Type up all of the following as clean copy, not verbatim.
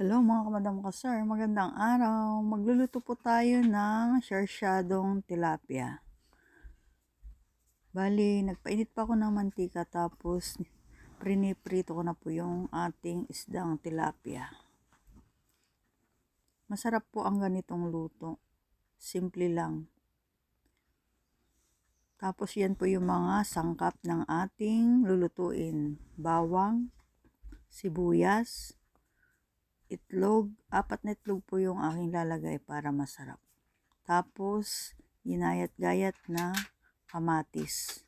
Hello mga kamadam ka sir, magandang araw. Magluluto po tayo ng sarsyadong tilapia. Bali, nagpainit pa ako ng mantika tapos priniprito ko na po yung ating isdang tilapia. Masarap po ang ganitong luto. Simple lang. Tapos yan po yung mga sangkap ng ating lulutuin. Bawang, sibuyas, itlog, 4 na itlog po yung aking lalagay para masarap. Tapos, ginayat-gayat na kamatis.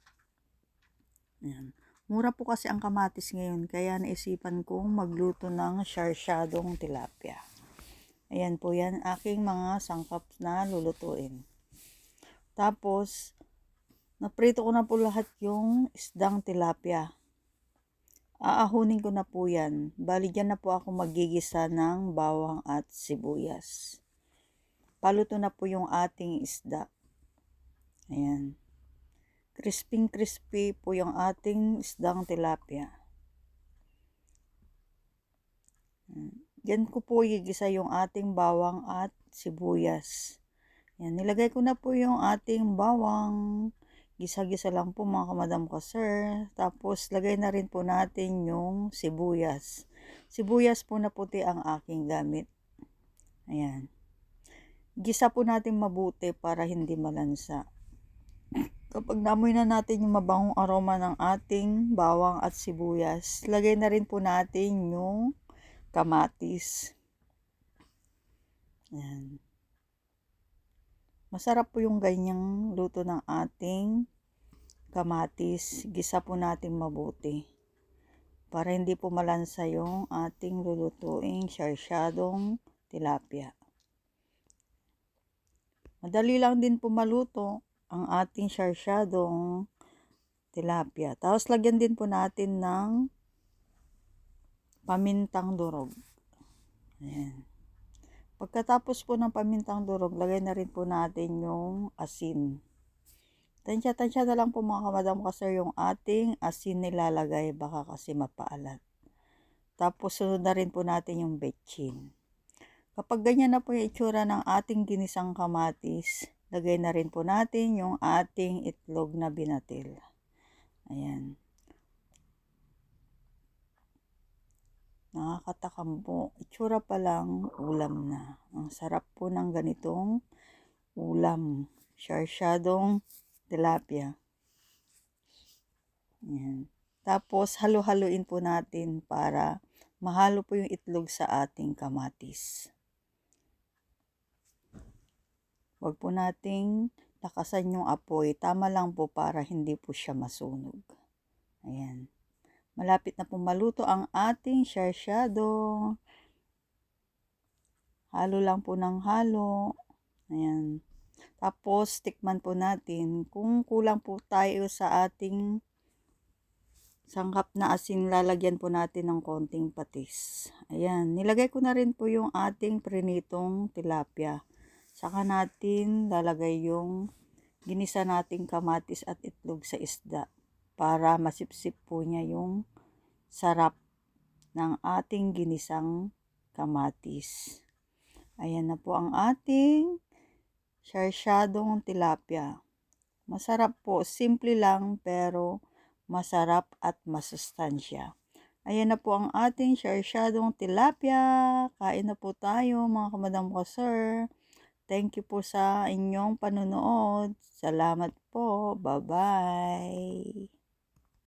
Ayan. Mura po kasi ang kamatis ngayon, kaya naisipan kong magluto ng sarsyadong tilapia. Ayan po yan, aking mga sangkap na lulutuin. Tapos, naprito ko na po lahat yung isdang tilapia. Aahunin ko na po yan. Bali dyan na po ako magigisa ng bawang at sibuyas. Paluto na po yung ating isda. Ayan. Crispy po yung ating isdang tilapia. Diyan ko po igisa yung ating bawang at sibuyas. Ayan. Nilagay ko na po yung ating bawang. Gisa-gisa lang po mga kamadam ko sir. Tapos lagay na rin po natin yung sibuyas. Sibuyas po na puti ang aking gamit. Ayan. Gisa po natin mabuti para hindi malansa. Kapag namoy na natin yung mabangong aroma ng ating bawang at sibuyas, lagay na rin po natin yung kamatis. Ayan. Masarap po yung ganyang luto ng ating kamatis. Gisa po natin mabuti para hindi po malansa yung ating lulutuing sarsyadong tilapia. Madali lang din po maluto ang ating sarsyadong tilapia. Tapos lagyan din po natin ng pamintang durog. Ayan. Pagkatapos po ng pamintang durog, lagay na rin po natin yung asin. Tansya-tansya na lang po mga kamadam kasi yung ating asin nilalagay, baka kasi mapaalat. Tapos sunod na rin po natin yung betchin. Kapag ganyan na po yung itsura ng ating ginisang kamatis, lagay na rin po natin yung ating itlog na binatil. Ayan. Nakakatakam po. Itsura pa lang, ulam na. Ang sarap po ng ganitong ulam. Sarsyadong tilapia. Ayan. Tapos, halo-haloin po natin para mahalo po yung itlog sa ating kamatis. Huwag po nating lakasan yung apoy. Tama lang po para hindi po siya masunog. Ayan. Malapit na po maluto ang ating sarsyado. Halo lang po ng halo. Ayan. Tapos, tikman po natin kung kulang po tayo sa ating sangkap na asin, lalagyan po natin ng konting patis. Ayan. Nilagay ko na rin po yung ating prinitong tilapia. Saka natin lalagay yung ginisa nating kamatis at itlog sa isda para masipsip po niya yung sarap ng ating ginisang kamatis. Ayan na po ang ating sarsyadong tilapia. Masarap po, simple lang pero masarap at masustansya. Ayan na po ang ating sarsyadong tilapia. Kain na po tayo mga kamadam ko sir. Thank you po sa inyong panunood. Salamat po. Bye-bye.